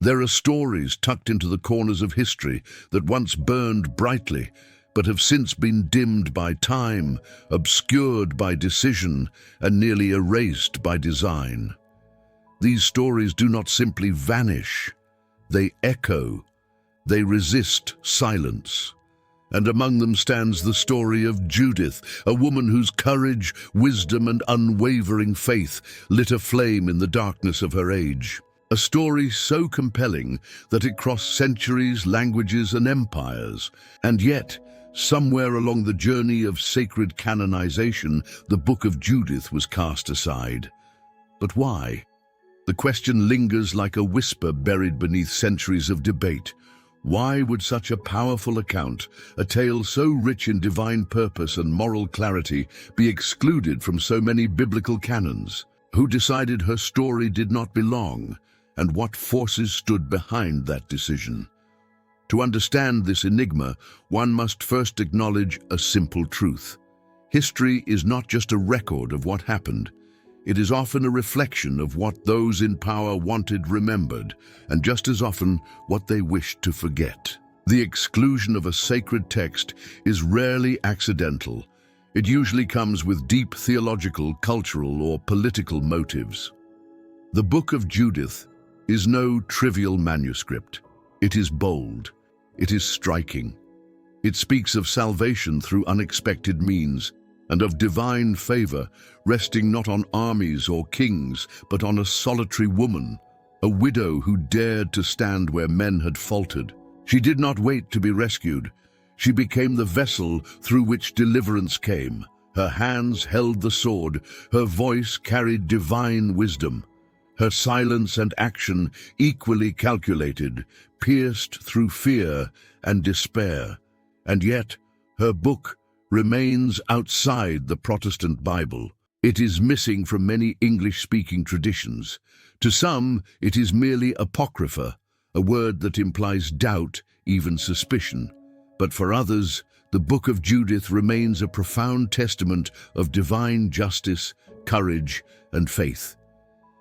There are stories tucked into the corners of history that once burned brightly, but have since been dimmed by time, obscured by decision, and nearly erased by design. These stories do not simply vanish, they echo, they resist silence. And among them stands the story of Judith, a woman whose courage, wisdom, and unwavering faith lit a flame in the darkness of her age. A story so compelling that it crossed centuries, languages, and empires. And yet, somewhere along the journey of sacred canonization, the Book of Judith was cast aside. But why? The question lingers like a whisper buried beneath centuries of debate. Why would such a powerful account, a tale so rich in divine purpose and moral clarity, be excluded from so many biblical canons? Who decided her story did not belong, and what forces stood behind that decision? To understand this enigma, one must first acknowledge a simple truth. History is not just a record of what happened. It is often a reflection of what those in power wanted remembered, and just as often, what they wished to forget. The exclusion of a sacred text is rarely accidental. It usually comes with deep theological, cultural, or political motives. The Book of Judith is no trivial manuscript. It is bold. It is striking. It speaks of salvation through unexpected means, and of divine favor resting not on armies or kings, but on a solitary woman, a widow who dared to stand where men had faltered. She did not wait to be rescued. She became the vessel through which deliverance came. Her hands held the sword. Her voice carried divine wisdom. Her silence and action, equally calculated, pierced through fear and despair. And yet, her book remains outside the Protestant Bible. It is missing from many English-speaking traditions. To some, it is merely apocrypha, a word that implies doubt, even suspicion. But for others, the Book of Judith remains a profound testament of divine justice, courage, and faith.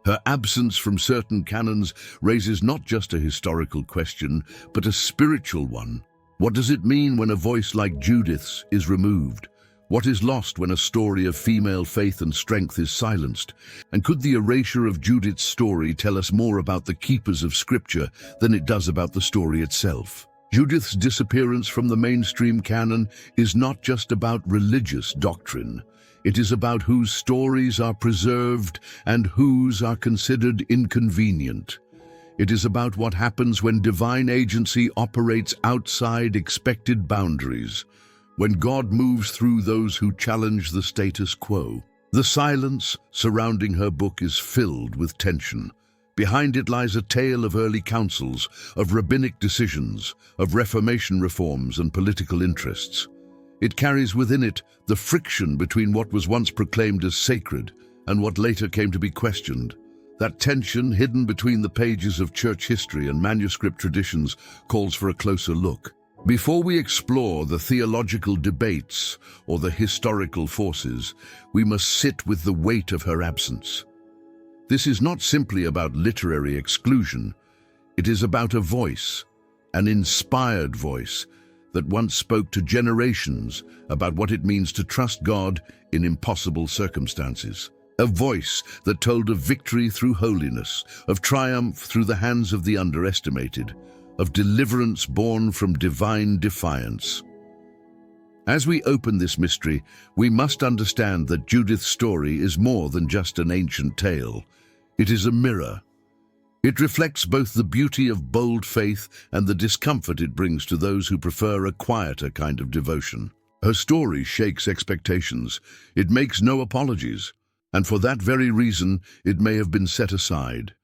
Her absence from certain canons raises not just a historical question, but a spiritual one. What does it mean when a voice like Judith's is removed? What is lost when a story of female faith and strength is silenced? And could the erasure of Judith's story tell us more about the keepers of Scripture than it does about the story itself? Judith's disappearance from the mainstream canon is not just about religious doctrine. It is about whose stories are preserved and whose are considered inconvenient. It is about what happens when divine agency operates outside expected boundaries, when God moves through those who challenge the status quo. The silence surrounding her book is filled with tension. Behind it lies a tale of early councils, of rabbinic decisions, of Reformation reforms and political interests. It carries within it the friction between what was once proclaimed as sacred and what later came to be questioned. That tension, hidden between the pages of church history and manuscript traditions, calls for a closer look. Before we explore the theological debates or the historical forces, we must sit with the weight of her absence. This is not simply about literary exclusion. It is about a voice, an inspired voice, that once spoke to generations about what it means to trust God in impossible circumstances. A voice that told of victory through holiness, of triumph through the hands of the underestimated, of deliverance born from divine defiance. As we open this mystery, we must understand that Judith's story is more than just an ancient tale. It is a mirror. It reflects both the beauty of bold faith and the discomfort it brings to those who prefer a quieter kind of devotion. Her story shakes expectations. It makes no apologies. And for that very reason, it may have been set aside.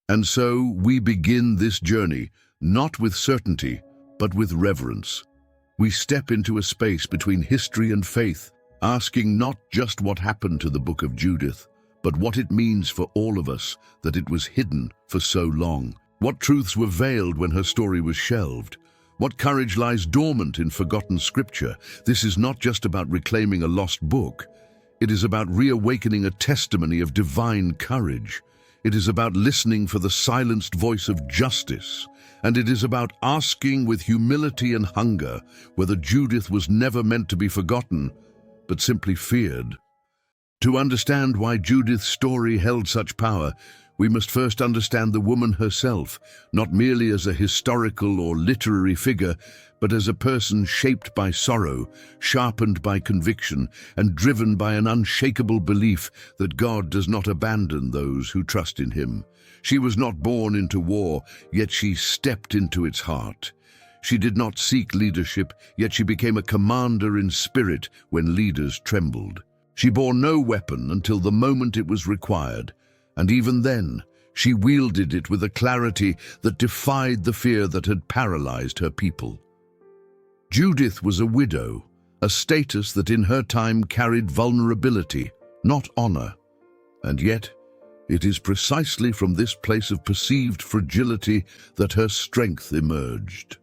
And so we begin this journey, not with certainty, but with reverence. We step into a space between history and faith, asking not just what happened to the Book of Judith, but what it means for all of us that it was hidden for so long. What truths were veiled when her story was shelved? What courage lies dormant in forgotten scripture? This is not just about reclaiming a lost book. It is about reawakening a testimony of divine courage. It is about listening for the silenced voice of justice, and it is about asking with humility and hunger whether Judith was never meant to be forgotten, but simply feared. To understand why Judith's story held such power, we must first understand the woman herself, not merely as a historical or literary figure, but as a person shaped by sorrow, sharpened by conviction, and driven by an unshakable belief that God does not abandon those who trust in him. She was not born into war, yet she stepped into its heart. She did not seek leadership, yet she became a commander in spirit when leaders trembled. She bore no weapon until the moment it was required, and even then, she wielded it with a clarity that defied the fear that had paralyzed her people. Judith was a widow, a status that in her time carried vulnerability, not honor. And yet, it is precisely from this place of perceived fragility that her strength emerged.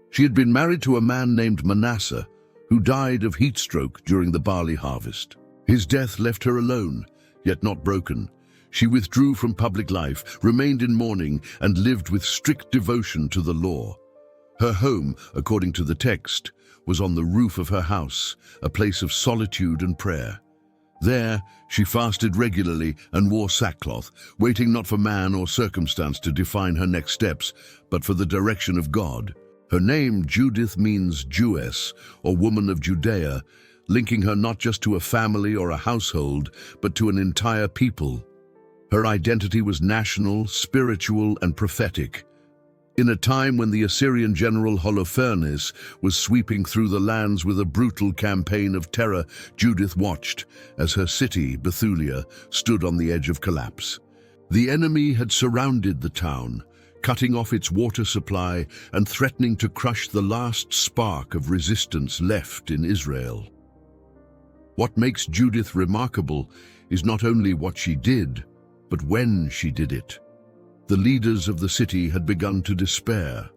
She had been married to a man named Manasseh, who died of heat stroke during the barley harvest. His death left her alone, yet not broken. She withdrew from public life, remained in mourning, and lived with strict devotion to the law. Her home, according to the text, was on the roof of her house, a place of solitude and prayer. There, she fasted regularly and wore sackcloth, waiting not for man or circumstance to define her next steps, but for the direction of God. Her name, Judith, means Jewess, or woman of Judea, linking her not just to a family or a household, but to an entire people. Her identity was national, spiritual, and prophetic. In a time when the Assyrian general Holofernes was sweeping through the lands with a brutal campaign of terror, Judith watched as her city, Bethulia, stood on the edge of collapse. The enemy had surrounded the town, cutting off its water supply and threatening to crush the last spark of resistance left in Israel. What makes Judith remarkable is not only what she did, but when she did it. The leaders of the city had begun to despair.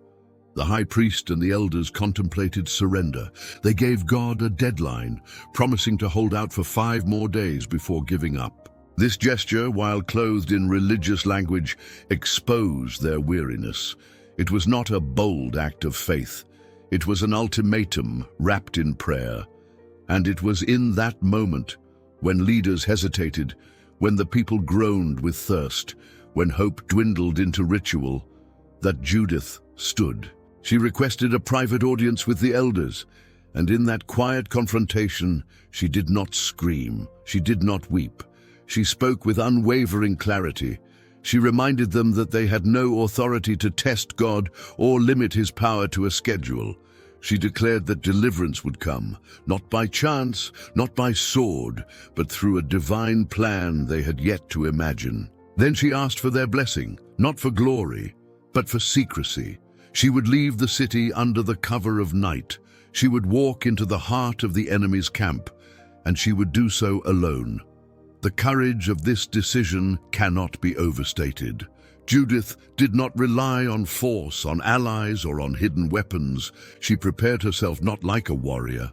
The high priest and the elders contemplated surrender. They gave God a deadline, promising to hold out for 5 more days before giving up. This gesture, while clothed in religious language, exposed their weariness. It was not a bold act of faith. It was an ultimatum wrapped in prayer. And it was in that moment, when leaders hesitated, when the people groaned with thirst, when hope dwindled into ritual, that Judith stood. She requested a private audience with the elders, and in that quiet confrontation, she did not scream, she did not weep. She spoke with unwavering clarity. She reminded them that they had no authority to test God or limit his power to a schedule. She declared that deliverance would come, not by chance, not by sword, but through a divine plan they had yet to imagine. Then she asked for their blessing, not for glory, but for secrecy. She would leave the city under the cover of night. She would walk into the heart of the enemy's camp, and she would do so alone. The courage of this decision cannot be overstated. Judith did not rely on force, on allies, or on hidden weapons. She prepared herself not like a warrior,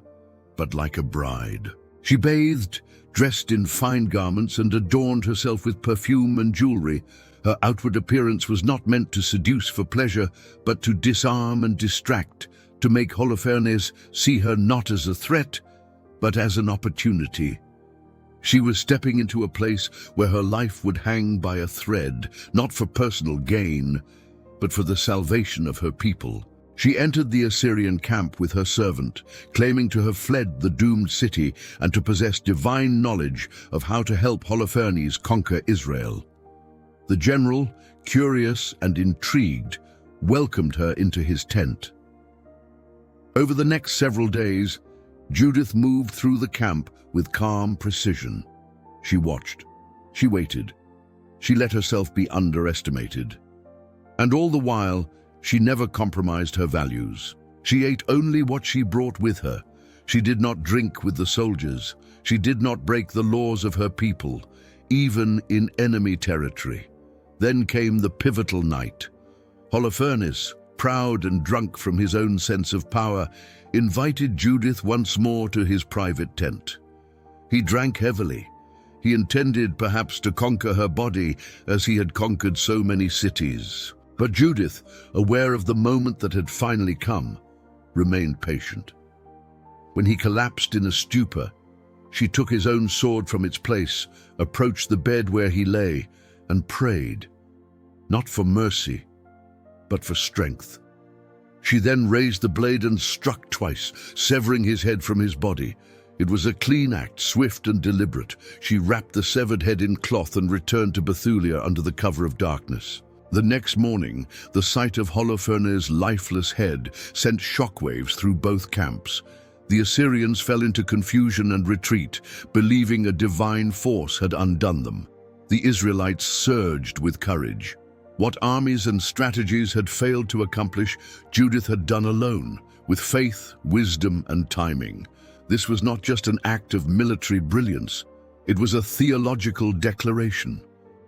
but like a bride. She bathed, dressed in fine garments, and adorned herself with perfume and jewelry. Her outward appearance was not meant to seduce for pleasure, but to disarm and distract, to make Holofernes see her not as a threat, but as an opportunity. She was stepping into a place where her life would hang by a thread, not for personal gain, but for the salvation of her people. She entered the Assyrian camp with her servant, claiming to have fled the doomed city and to possess divine knowledge of how to help Holofernes conquer Israel. The general, curious and intrigued, welcomed her into his tent. Over the next several days, Judith moved through the camp with calm precision. She watched. She waited. She let herself be underestimated. And all the while, she never compromised her values. She ate only what she brought with her. She did not drink with the soldiers. She did not break the laws of her people, even in enemy territory. Then came the pivotal night. Holofernes, proud and drunk from his own sense of power, invited Judith once more to his private tent. He drank heavily. He intended perhaps to conquer her body as he had conquered so many cities. But Judith, aware of the moment that had finally come, remained patient. When he collapsed in a stupor, she took his own sword from its place, approached the bed where he lay, and prayed, not for mercy, but for strength. She then raised the blade and struck twice, severing his head from his body. It was a clean act, swift and deliberate. She wrapped the severed head in cloth and returned to Bethulia under the cover of darkness. The next morning, the sight of Holofernes' lifeless head sent shockwaves through both camps. The Assyrians fell into confusion and retreat, believing a divine force had undone them. The Israelites surged with courage. What armies and strategies had failed to accomplish, Judith had done alone, with faith, wisdom, and timing. This was not just an act of military brilliance, it was a theological declaration.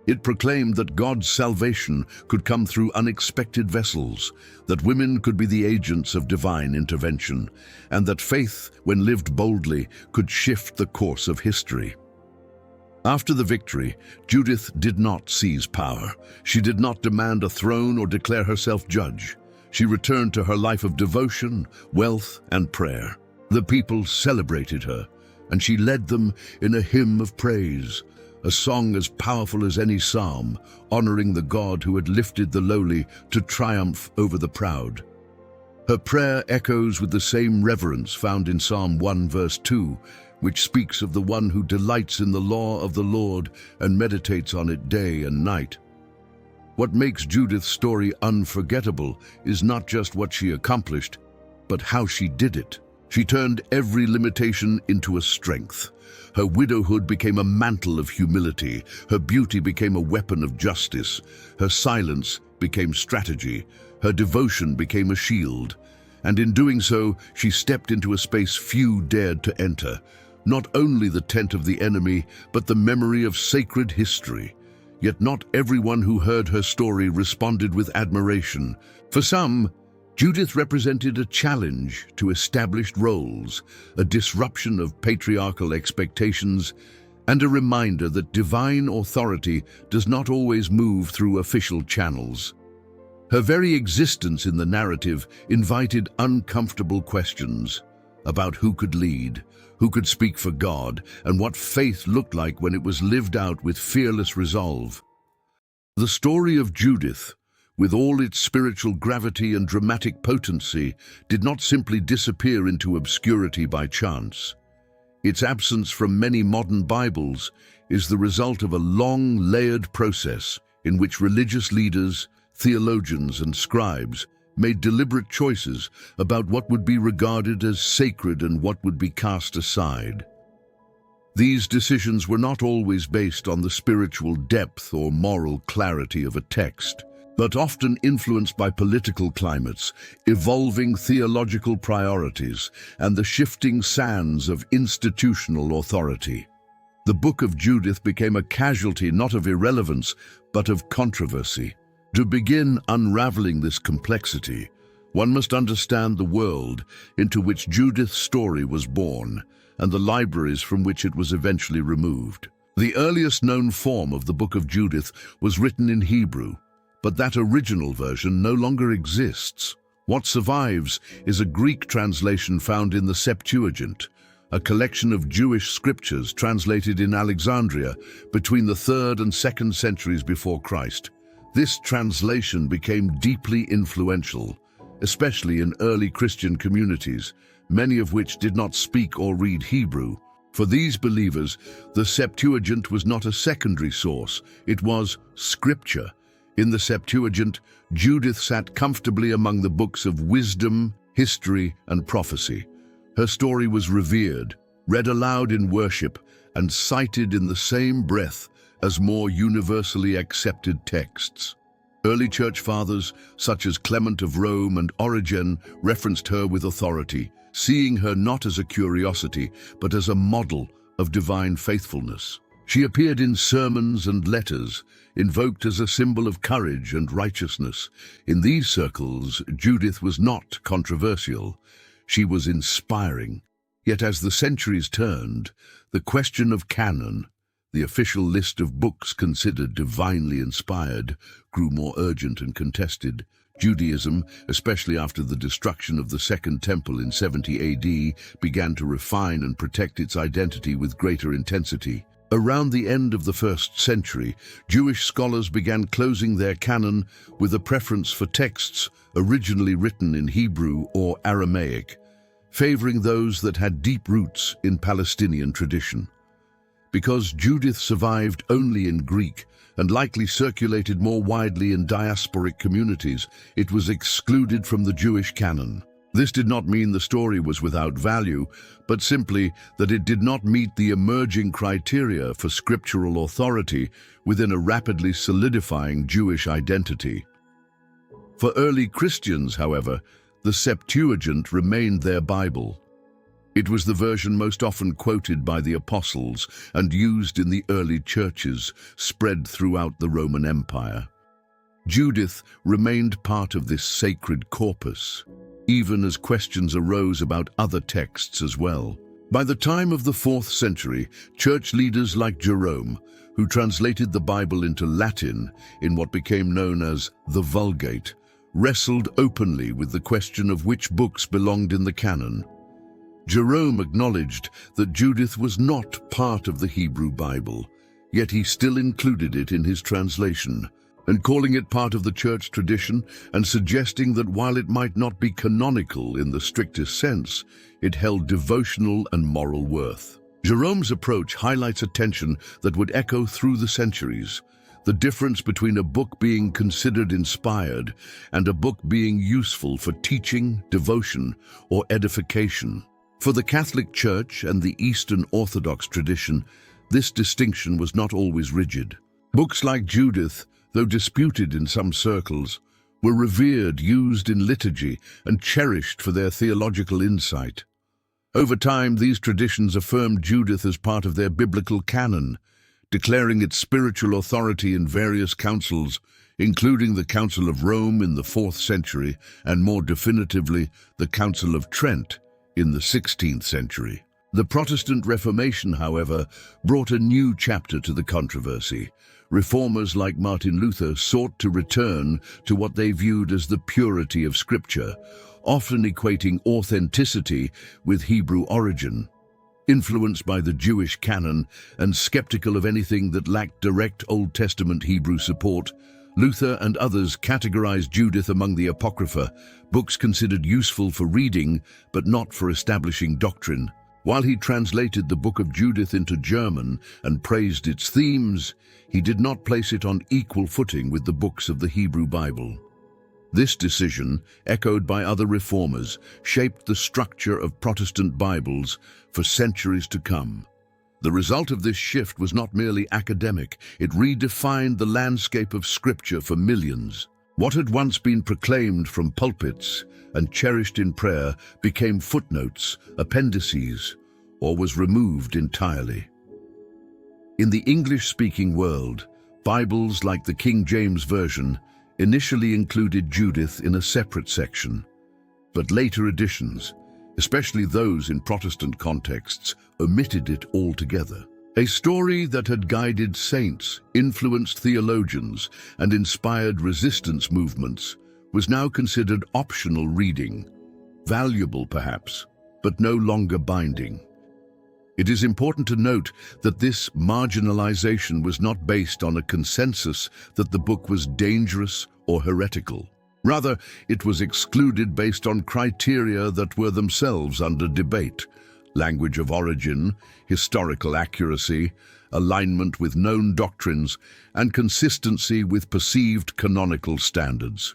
It proclaimed that God's salvation could come through unexpected vessels, that women could be the agents of divine intervention, and that faith, when lived boldly, could shift the course of history. After the victory, Judith did not seize power. She did not demand a throne or declare herself judge. She returned to her life of devotion, wealth, and prayer. The people celebrated her, and she led them in a hymn of praise, a song as powerful as any psalm, honoring the God who had lifted the lowly to triumph over the proud. Her prayer echoes with the same reverence found in Psalm 1 verse 2, which speaks of the one who delights in the law of the Lord and meditates on it day and night. What makes Judith's story unforgettable is not just what she accomplished, but how she did it. She turned every limitation into a strength. Her widowhood became a mantle of humility. Her beauty became a weapon of justice. Her silence became strategy. Her devotion became a shield. And in doing so, she stepped into a space few dared to enter. Not only the tent of the enemy, but the memory of sacred history. Yet not everyone who heard her story responded with admiration. For some, Judith represented a challenge to established roles, a disruption of patriarchal expectations, and a reminder that divine authority does not always move through official channels. Her very existence in the narrative invited uncomfortable questions about who could lead, who could speak for God, and what faith looked like when it was lived out with fearless resolve. The story of Judith, with all its spiritual gravity and dramatic potency, did not simply disappear into obscurity by chance. Its absence from many modern Bibles is the result of a long, layered process in which religious leaders, theologians, and scribes made deliberate choices about what would be regarded as sacred and what would be cast aside. These decisions were not always based on the spiritual depth or moral clarity of a text, but often influenced by political climates, evolving theological priorities, and the shifting sands of institutional authority. The Book of Judith became a casualty not of irrelevance, but of controversy. To begin unraveling this complexity, one must understand the world into which Judith's story was born, and the libraries from which it was eventually removed. The earliest known form of the Book of Judith was written in Hebrew, but that original version no longer exists. What survives is a Greek translation found in the Septuagint, a collection of Jewish scriptures translated in Alexandria between the 3rd and 2nd centuries before Christ. This translation became deeply influential, especially in early Christian communities, many of which did not speak or read Hebrew. For these believers, the Septuagint was not a secondary source, it was scripture. In the Septuagint, Judith sat comfortably among the books of wisdom, history, and prophecy. Her story was revered, read aloud in worship, and cited in the same breath as more universally accepted texts. Early church fathers, such as Clement of Rome and Origen, referenced her with authority, seeing her not as a curiosity, but as a model of divine faithfulness. She appeared in sermons and letters, invoked as a symbol of courage and righteousness. In these circles, Judith was not controversial. She was inspiring. Yet as the centuries turned, the question of canon, The official list of books considered divinely inspired grew more urgent and contested. Judaism, especially after the destruction of the Second Temple in 70 AD, began to refine and protect its identity with greater intensity. Around the end of the 1st century, Jewish scholars began closing their canon with a preference for texts originally written in Hebrew or Aramaic, favoring those that had deep roots in Palestinian tradition. Because Judith survived only in Greek and likely circulated more widely in diasporic communities, it was excluded from the Jewish canon. This did not mean the story was without value, but simply that it did not meet the emerging criteria for scriptural authority within a rapidly solidifying Jewish identity. For early Christians, however, the Septuagint remained their Bible. It was the version most often quoted by the apostles and used in the early churches spread throughout the Roman Empire. Judith remained part of this sacred corpus, even as questions arose about other texts as well. By the time of the 4th century, church leaders like Jerome, who translated the Bible into Latin in what became known as the Vulgate, wrestled openly with the question of which books belonged in the canon. Jerome acknowledged that Judith was not part of the Hebrew Bible, yet he still included it in his translation, and calling it part of the church tradition and suggesting that while it might not be canonical in the strictest sense, it held devotional and moral worth. Jerome's approach highlights a tension that would echo through the centuries, the difference between a book being considered inspired and a book being useful for teaching, devotion, or edification. For the Catholic Church and the Eastern Orthodox tradition, this distinction was not always rigid. Books like Judith, though disputed in some circles, were revered, used in liturgy, and cherished for their theological insight. Over time, these traditions affirmed Judith as part of their biblical canon, declaring its spiritual authority in various councils, including the Council of Rome in the 4th century and, more definitively, the Council of Trent in the 16th century. The Protestant Reformation, however, brought a new chapter to the controversy. Reformers like Martin Luther sought to return to what they viewed as the purity of Scripture, often equating authenticity with Hebrew origin. Influenced by the Jewish canon and skeptical of anything that lacked direct Old Testament Hebrew support, Luther and others categorized Judith among the apocrypha, books considered useful for reading but not for establishing doctrine. While he translated the Book of Judith into German and praised its themes, he did not place it on equal footing with the books of the Hebrew Bible. This decision, echoed by other reformers, shaped the structure of Protestant Bibles for centuries to come. The result of this shift was not merely academic, it redefined the landscape of Scripture for millions. What had once been proclaimed from pulpits and cherished in prayer became footnotes, appendices, or was removed entirely. In the English-speaking world, Bibles like the King James Version initially included Judith in a separate section, but later editions, especially those in Protestant contexts, omitted it altogether. A story that had guided saints, influenced theologians, and inspired resistance movements was now considered optional reading, valuable perhaps, but no longer binding. It is important to note that this marginalization was not based on a consensus that the book was dangerous or heretical. Rather, it was excluded based on criteria that were themselves under debate: language of origin, historical accuracy, alignment with known doctrines, and consistency with perceived canonical standards.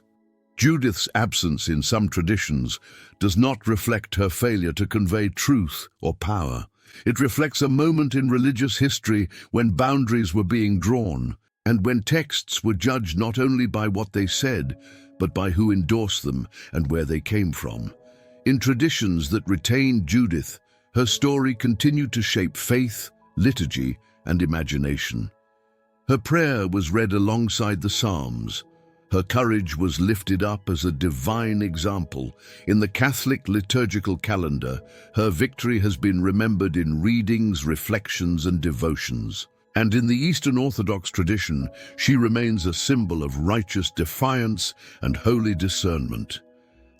Judith's absence in some traditions does not reflect her failure to convey truth or power. It reflects a moment in religious history when boundaries were being drawn, and when texts were judged not only by what they said, but by who endorsed them and where they came from. In traditions that retained Judith, her story continued to shape faith, liturgy, and imagination. Her prayer was read alongside the Psalms. Her courage was lifted up as a divine example. In the Catholic liturgical calendar, her victory has been remembered in readings, reflections, and devotions. And in the Eastern Orthodox tradition, she remains a symbol of righteous defiance and holy discernment.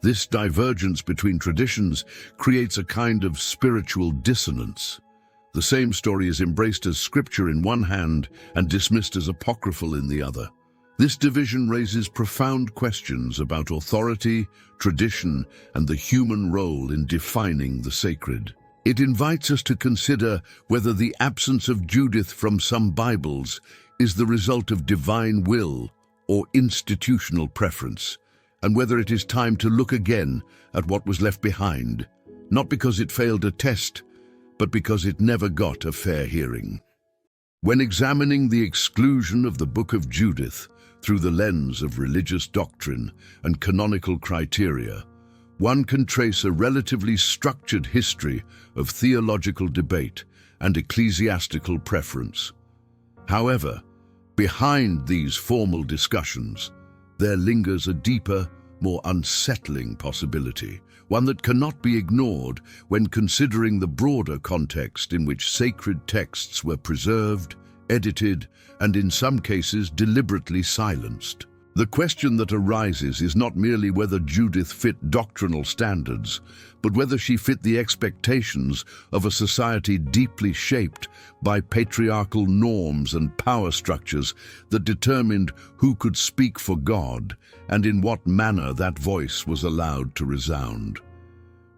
This divergence between traditions creates a kind of spiritual dissonance. The same story is embraced as scripture in one hand and dismissed as apocryphal in the other. This division raises profound questions about authority, tradition, and the human role in defining the sacred. It invites us to consider whether the absence of Judith from some Bibles is the result of divine will or institutional preference, and whether it is time to look again at what was left behind, not because it failed a test, but because it never got a fair hearing. When examining the exclusion of the Book of Judith through the lens of religious doctrine and canonical criteria, one can trace a relatively structured history of theological debate and ecclesiastical preference. However, behind these formal discussions, there lingers a deeper, more unsettling possibility, one that cannot be ignored when considering the broader context in which sacred texts were preserved, edited, and in some cases deliberately silenced. The question that arises is not merely whether Judith fit doctrinal standards, but whether she fit the expectations of a society deeply shaped by patriarchal norms and power structures that determined who could speak for God and in what manner that voice was allowed to resound.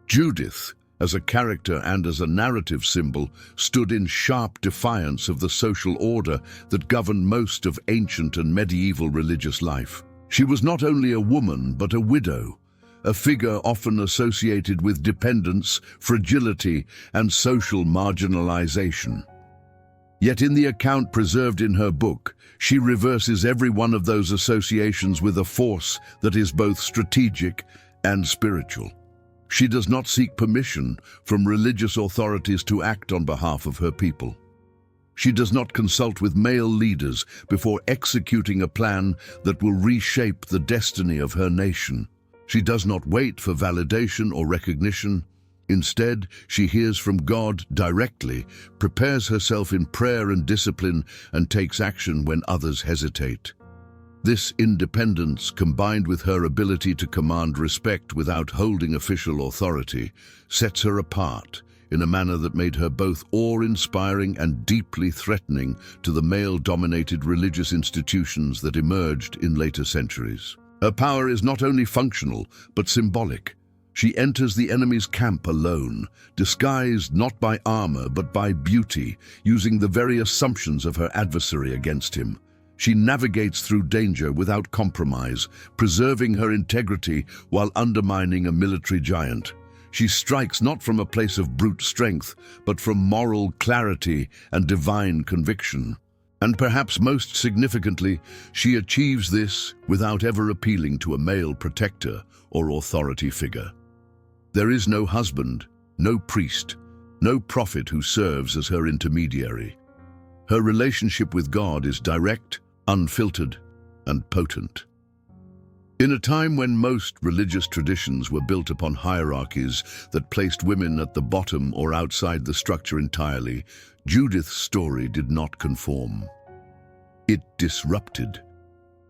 Judith, as a character and as a narrative symbol, stood in sharp defiance of the social order that governed most of ancient and medieval religious life. She was not only a woman, but a widow, a figure often associated with dependence, fragility, and social marginalization. Yet in the account preserved in her book, she reverses every one of those associations with a force that is both strategic and spiritual. She does not seek permission from religious authorities to act on behalf of her people. She does not consult with male leaders before executing a plan that will reshape the destiny of her nation. She does not wait for validation or recognition. Instead, she hears from God directly, prepares herself in prayer and discipline, and takes action when others hesitate. This independence, combined with her ability to command respect without holding official authority, sets her apart in a manner that made her both awe-inspiring and deeply threatening to the male-dominated religious institutions that emerged in later centuries. Her power is not only functional, but symbolic. She enters the enemy's camp alone, disguised not by armor but by beauty, using the very assumptions of her adversary against him. She navigates through danger without compromise, preserving her integrity while undermining a military giant. She strikes not from a place of brute strength, but from moral clarity and divine conviction. And perhaps most significantly, she achieves this without ever appealing to a male protector or authority figure. There is no husband, no priest, no prophet who serves as her intermediary. Her relationship with God is direct, unfiltered, and potent. In a time when most religious traditions were built upon hierarchies that placed women at the bottom or outside the structure entirely, Judith's story did not conform. It disrupted.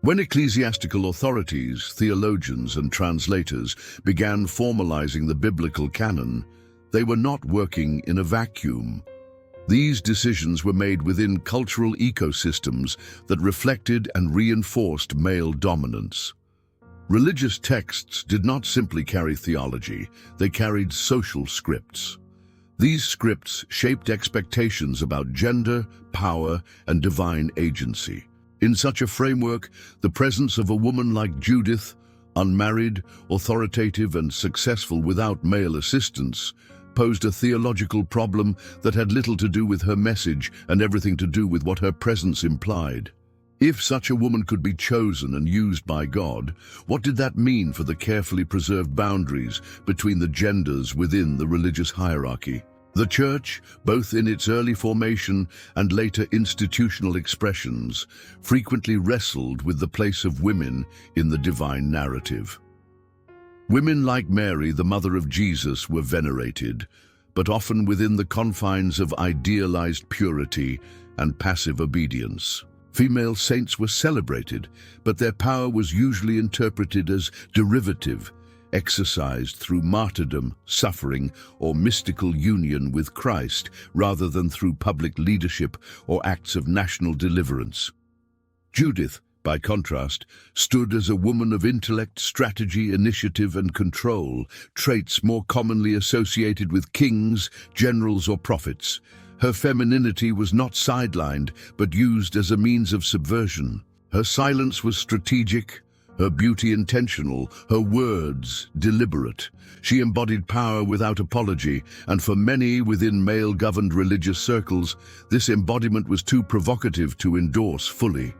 When ecclesiastical authorities, theologians, and translators began formalizing the biblical canon, they were not working in a vacuum. These decisions were made within cultural ecosystems that reflected and reinforced male dominance. Religious texts did not simply carry theology, they carried social scripts. These scripts shaped expectations about gender, power, and divine agency. In such a framework, the presence of a woman like Judith, unmarried, authoritative, and successful without male assistance, posed a theological problem that had little to do with her message and everything to do with what her presence implied. If such a woman could be chosen and used by God, what did that mean for the carefully preserved boundaries between the genders within the religious hierarchy? The Church, both in its early formation and later institutional expressions, frequently wrestled with the place of women in the divine narrative. Women like Mary, the mother of Jesus, were venerated, but often within the confines of idealized purity and passive obedience. Female saints were celebrated, but their power was usually interpreted as derivative, exercised through martyrdom, suffering, or mystical union with Christ, rather than through public leadership or acts of national deliverance. Judith, by contrast, stood as a woman of intellect, strategy, initiative, and control, traits more commonly associated with kings, generals, or prophets. Her femininity was not sidelined, but used as a means of subversion. Her silence was strategic, her beauty intentional, her words deliberate. She embodied power without apology, and for many within male-governed religious circles, this embodiment was too provocative to endorse fully.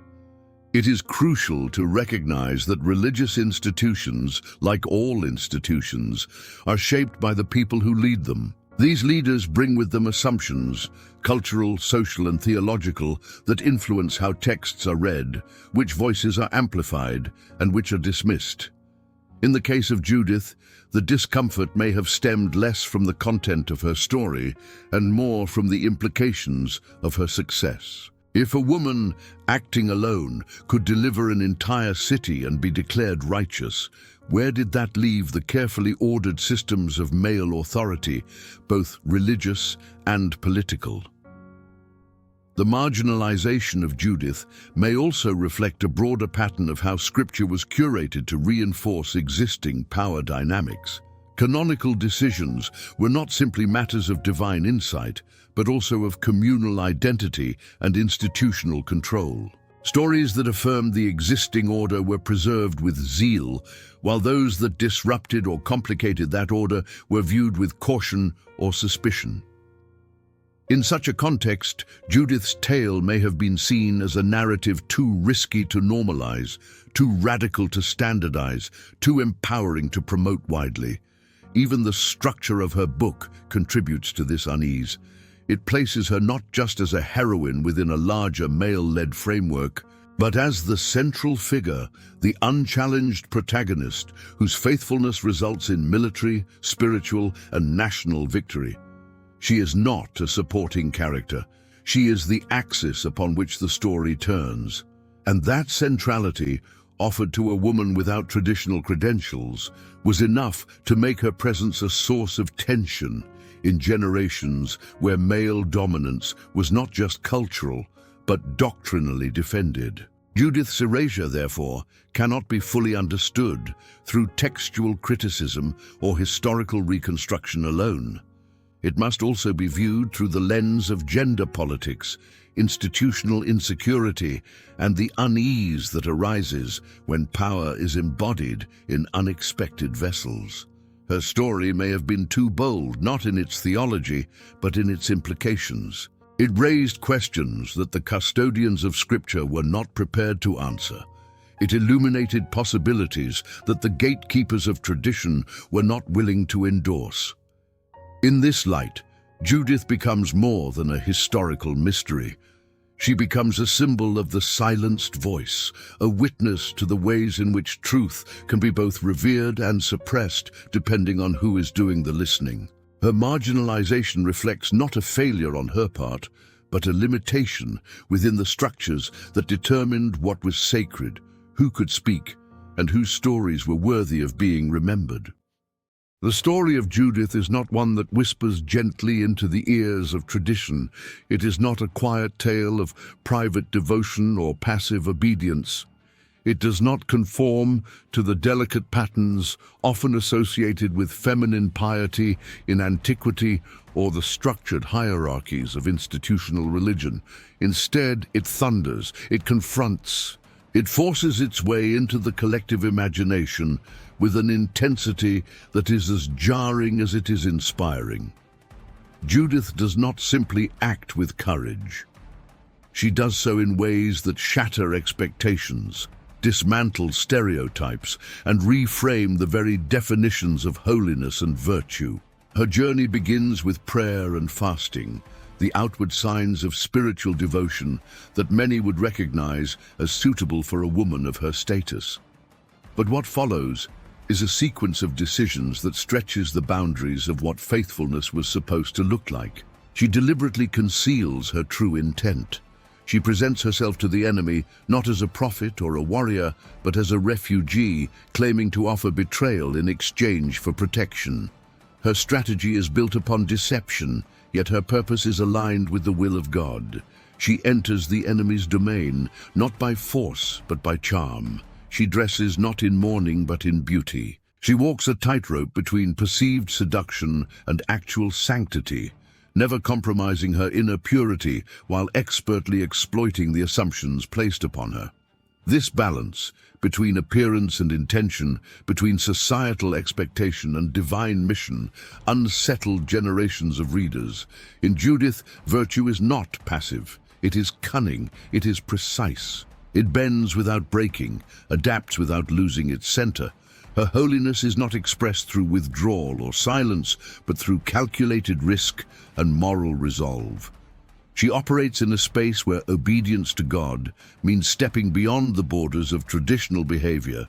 It is crucial to recognize that religious institutions, like all institutions, are shaped by the people who lead them. These leaders bring with them assumptions, cultural, social, and theological, that influence how texts are read, which voices are amplified, and which are dismissed. In the case of Judith, the discomfort may have stemmed less from the content of her story and more from the implications of her success. If a woman, acting alone, could deliver an entire city and be declared righteous, where did that leave the carefully ordered systems of male authority, both religious and political? The marginalization of Judith may also reflect a broader pattern of how Scripture was curated to reinforce existing power dynamics. Canonical decisions were not simply matters of divine insight, but also of communal identity and institutional control. Stories that affirmed the existing order were preserved with zeal, while those that disrupted or complicated that order were viewed with caution or suspicion. In such a context, Judith's tale may have been seen as a narrative too risky to normalize, too radical to standardize, too empowering to promote widely. Even the structure of her book contributes to this unease. It places her not just as a heroine within a larger male-led framework, but as the central figure, the unchallenged protagonist, whose faithfulness results in military, spiritual, and national victory. She is not a supporting character. She is the axis upon which the story turns. And that centrality, offered to a woman without traditional credentials, was enough to make her presence a source of tension in generations where male dominance was not just cultural, but doctrinally defended. Judith's erasure, therefore, cannot be fully understood through textual criticism or historical reconstruction alone. It must also be viewed through the lens of gender politics, institutional insecurity, and the unease that arises when power is embodied in unexpected vessels. Her story may have been too bold, not in its theology, but in its implications. It raised questions that the custodians of Scripture were not prepared to answer. It illuminated possibilities that the gatekeepers of tradition were not willing to endorse. In this light, Judith becomes more than a historical mystery. She becomes a symbol of the silenced voice, a witness to the ways in which truth can be both revered and suppressed depending on who is doing the listening. Her marginalization reflects not a failure on her part, but a limitation within the structures that determined what was sacred, who could speak, and whose stories were worthy of being remembered. The story of Judith is not one that whispers gently into the ears of tradition. It is not a quiet tale of private devotion or passive obedience. It does not conform to the delicate patterns often associated with feminine piety in antiquity or the structured hierarchies of institutional religion. Instead, it thunders, it confronts, it forces its way into the collective imagination with an intensity that is as jarring as it is inspiring. Judith does not simply act with courage. She does so in ways that shatter expectations, dismantle stereotypes, and reframe the very definitions of holiness and virtue. Her journey begins with prayer and fasting, the outward signs of spiritual devotion that many would recognize as suitable for a woman of her status. But what follows is a sequence of decisions that stretches the boundaries of what faithfulness was supposed to look like. She deliberately conceals her true intent. She presents herself to the enemy not as a prophet or a warrior, but as a refugee claiming to offer betrayal in exchange for protection. Her strategy is built upon deception, yet her purpose is aligned with the will of God. She enters the enemy's domain, not by force, but by charm. She dresses not in mourning, but in beauty. She walks a tightrope between perceived seduction and actual sanctity, never compromising her inner purity while expertly exploiting the assumptions placed upon her. This balance between appearance and intention, between societal expectation and divine mission, unsettled generations of readers. In Judith, virtue is not passive. It is cunning. It is precise. It bends without breaking, adapts without losing its center. Her holiness is not expressed through withdrawal or silence, but through calculated risk and moral resolve. She operates in a space where obedience to God means stepping beyond the borders of traditional behavior,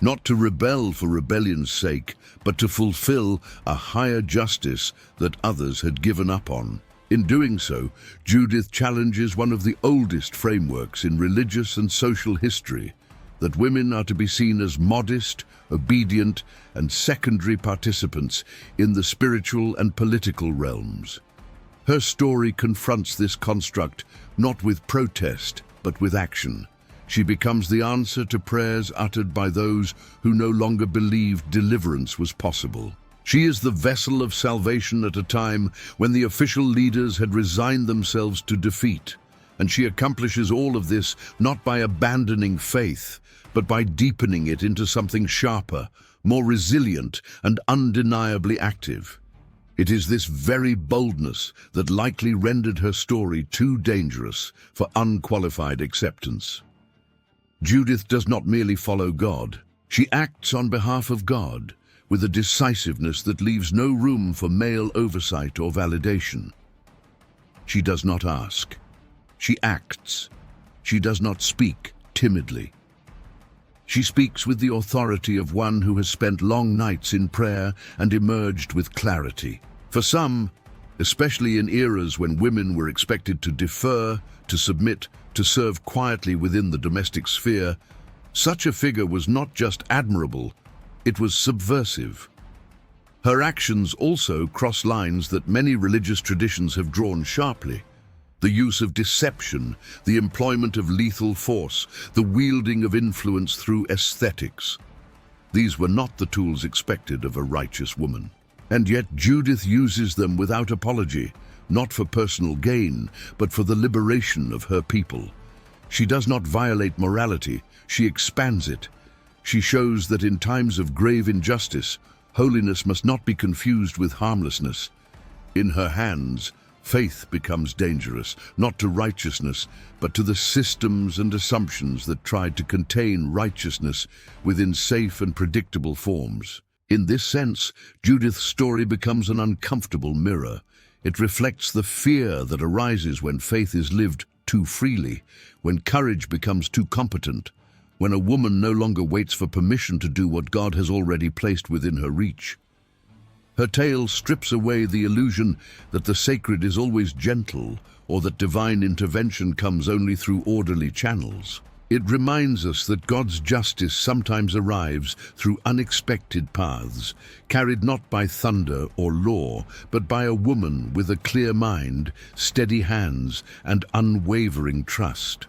not to rebel for rebellion's sake, but to fulfill a higher justice that others had given up on. In doing so, Judith challenges one of the oldest frameworks in religious and social history, that women are to be seen as modest, obedient, and secondary participants in the spiritual and political realms. Her story confronts this construct not with protest, but with action. She becomes the answer to prayers uttered by those who no longer believed deliverance was possible. She is the vessel of salvation at a time when the official leaders had resigned themselves to defeat, and she accomplishes all of this not by abandoning faith, but by deepening it into something sharper, more resilient, and undeniably active. It is this very boldness that likely rendered her story too dangerous for unqualified acceptance. Judith does not merely follow God. She acts on behalf of God, with a decisiveness that leaves no room for male oversight or validation. She does not ask. She acts. She does not speak timidly. She speaks with the authority of one who has spent long nights in prayer and emerged with clarity. For some, especially in eras when women were expected to defer, to submit, to serve quietly within the domestic sphere, such a figure was not just admirable, it was subversive. Her actions also cross lines that many religious traditions have drawn sharply. The use of deception, the employment of lethal force, the wielding of influence through aesthetics. These were not the tools expected of a righteous woman. And yet Judith uses them without apology, not for personal gain, but for the liberation of her people. She does not violate morality, she expands it. She shows that in times of grave injustice, holiness must not be confused with harmlessness. In her hands, faith becomes dangerous, not to righteousness, but to the systems and assumptions that tried to contain righteousness within safe and predictable forms. In this sense, Judith's story becomes an uncomfortable mirror. It reflects the fear that arises when faith is lived too freely, when courage becomes too competent, when a woman no longer waits for permission to do what God has already placed within her reach. Her tale strips away the illusion that the sacred is always gentle or that divine intervention comes only through orderly channels. It reminds us that God's justice sometimes arrives through unexpected paths, carried not by thunder or law, but by a woman with a clear mind, steady hands, and unwavering trust.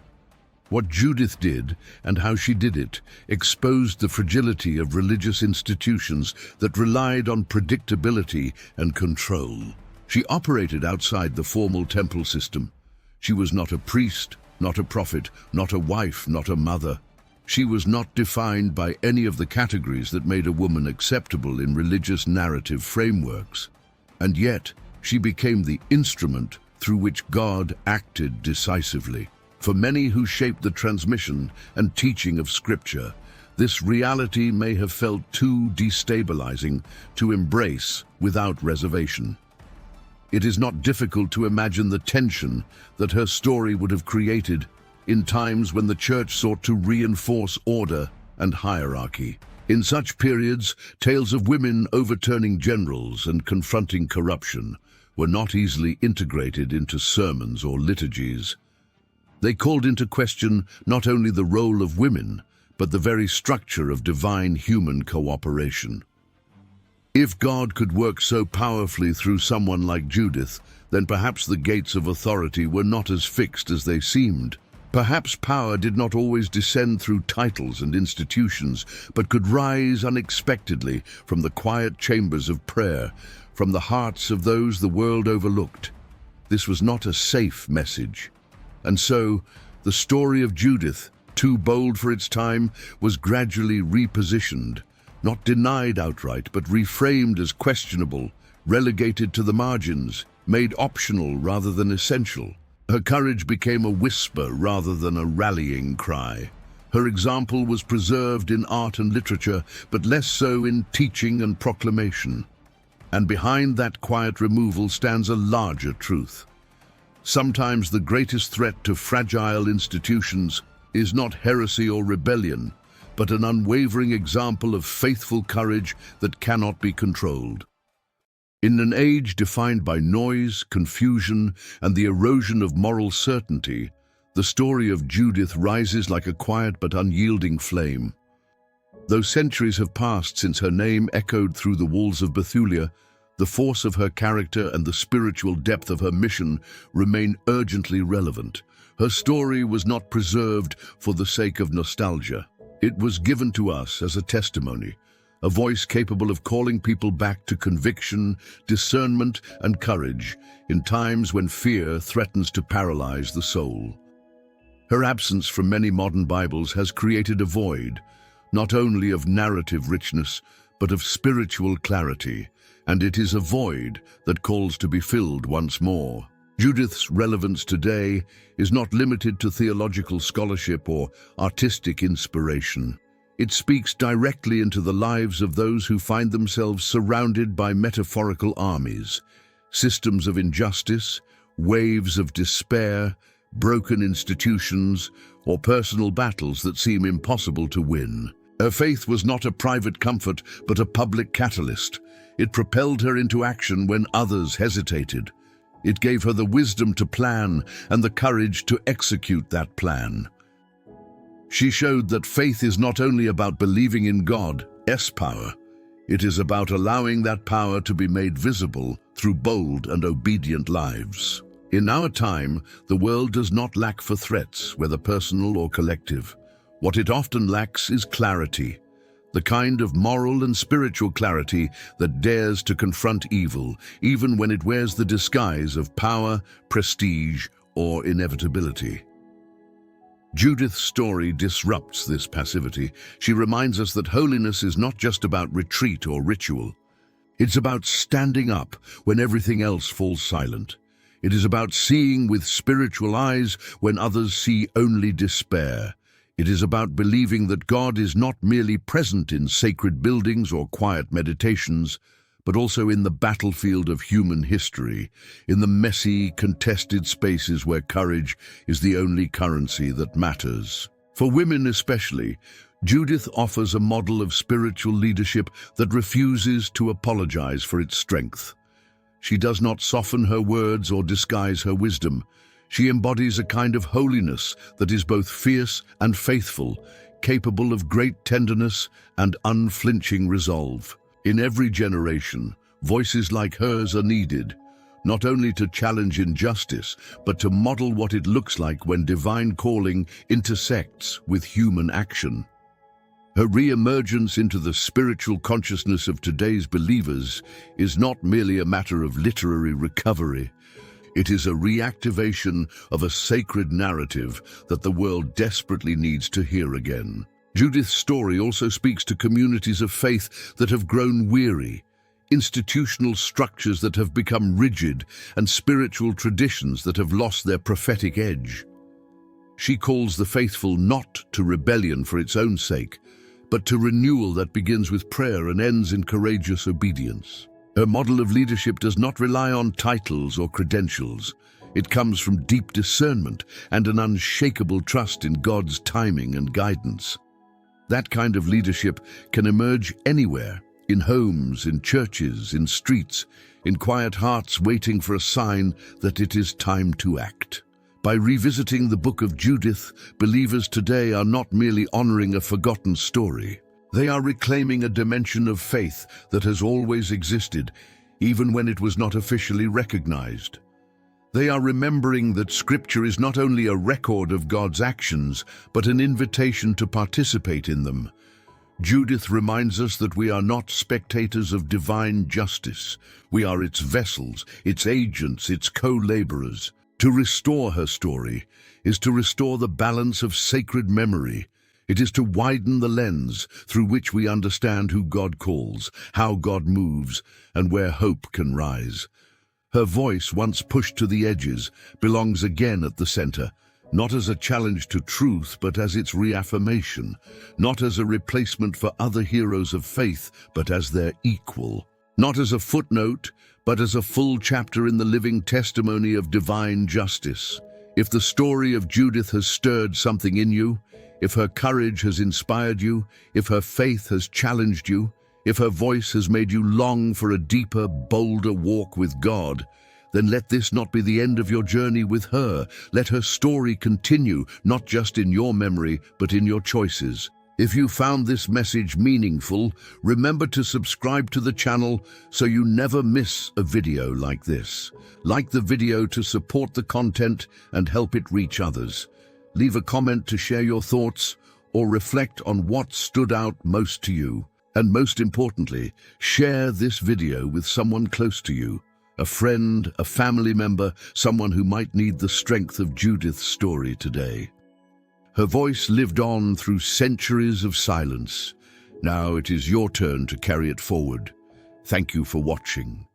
What Judith did, and how she did it, exposed the fragility of religious institutions that relied on predictability and control. She operated outside the formal temple system. She was not a priest, not a prophet, not a wife, not a mother. She was not defined by any of the categories that made a woman acceptable in religious narrative frameworks. And yet, she became the instrument through which God acted decisively. For many who shaped the transmission and teaching of Scripture, this reality may have felt too destabilizing to embrace without reservation. It is not difficult to imagine the tension that her story would have created in times when the church sought to reinforce order and hierarchy. In such periods, tales of women overturning generals and confronting corruption were not easily integrated into sermons or liturgies. They called into question not only the role of women, but the very structure of divine-human cooperation. If God could work so powerfully through someone like Judith, then perhaps the gates of authority were not as fixed as they seemed. Perhaps power did not always descend through titles and institutions, but could rise unexpectedly from the quiet chambers of prayer, from the hearts of those the world overlooked. This was not a safe message. And so, the story of Judith, too bold for its time, was gradually repositioned, not denied outright, but reframed as questionable, relegated to the margins, made optional rather than essential. Her courage became a whisper rather than a rallying cry. Her example was preserved in art and literature, but less so in teaching and proclamation. And behind that quiet removal stands a larger truth. Sometimes the greatest threat to fragile institutions is not heresy or rebellion, but an unwavering example of faithful courage that cannot be controlled. In an age defined by noise, confusion, and the erosion of moral certainty, the story of Judith rises like a quiet but unyielding flame. Though centuries have passed since her name echoed through the walls of Bethulia, the force of her character and the spiritual depth of her mission remain urgently relevant. Her story was not preserved for the sake of nostalgia. It was given to us as a testimony, a voice capable of calling people back to conviction, discernment, and courage in times when fear threatens to paralyze the soul. Her absence from many modern Bibles has created a void, not only of narrative richness, but of spiritual clarity, and it is a void that calls to be filled once more. Judith's relevance today is not limited to theological scholarship or artistic inspiration. It speaks directly into the lives of those who find themselves surrounded by metaphorical armies, systems of injustice, waves of despair, broken institutions, or personal battles that seem impossible to win. Her faith was not a private comfort, but a public catalyst. It propelled her into action when others hesitated. It gave her the wisdom to plan and the courage to execute that plan. She showed that faith is not only about believing in God's power, it is about allowing that power to be made visible through bold and obedient lives. In our time, the world does not lack for threats, whether personal or collective. What it often lacks is clarity, the kind of moral and spiritual clarity that dares to confront evil, even when it wears the disguise of power, prestige, or inevitability. Judith's story disrupts this passivity. She reminds us that holiness is not just about retreat or ritual. It's about standing up when everything else falls silent. It is about seeing with spiritual eyes when others see only despair. It is about believing that God is not merely present in sacred buildings or quiet meditations, but also in the battlefield of human history, in the messy, contested spaces where courage is the only currency that matters. For women especially, Judith offers a model of spiritual leadership that refuses to apologize for its strength. She does not soften her words or disguise her wisdom. She embodies a kind of holiness that is both fierce and faithful, capable of great tenderness and unflinching resolve. In every generation, voices like hers are needed, not only to challenge injustice, but to model what it looks like when divine calling intersects with human action. Her re-emergence into the spiritual consciousness of today's believers is not merely a matter of literary recovery. It is a reactivation of a sacred narrative that the world desperately needs to hear again. Judith's story also speaks to communities of faith that have grown weary, institutional structures that have become rigid, and spiritual traditions that have lost their prophetic edge. She calls the faithful not to rebellion for its own sake, but to renewal that begins with prayer and ends in courageous obedience. Her model of leadership does not rely on titles or credentials. It comes from deep discernment and an unshakable trust in God's timing and guidance. That kind of leadership can emerge anywhere, in homes, in churches, in streets, in quiet hearts waiting for a sign that it is time to act. By revisiting the Book of Judith, believers today are not merely honoring a forgotten story. They are reclaiming a dimension of faith that has always existed, even when it was not officially recognized. They are remembering that Scripture is not only a record of God's actions, but an invitation to participate in them. Judith reminds us that we are not spectators of divine justice. We are its vessels, its agents, its co-laborers. To restore her story is to restore the balance of sacred memory. It is to widen the lens through which we understand who God calls, how God moves, and where hope can rise. Her voice, once pushed to the edges, belongs again at the center, not as a challenge to truth, but as its reaffirmation, not as a replacement for other heroes of faith, but as their equal, not as a footnote, but as a full chapter in the living testimony of divine justice. If the story of Judith has stirred something in you, if her courage has inspired you, if her faith has challenged you, if her voice has made you long for a deeper, bolder walk with God, then let this not be the end of your journey with her. Let her story continue, not just in your memory, but in your choices. If you found this message meaningful, remember to subscribe to the channel so you never miss a video like this. Like the video to support the content and help it reach others. Leave a comment to share your thoughts or reflect on what stood out most to you. And most importantly, share this video with someone close to you, a friend, a family member, someone who might need the strength of Judith's story today. Her voice lived on through centuries of silence. Now it is your turn to carry it forward. Thank you for watching.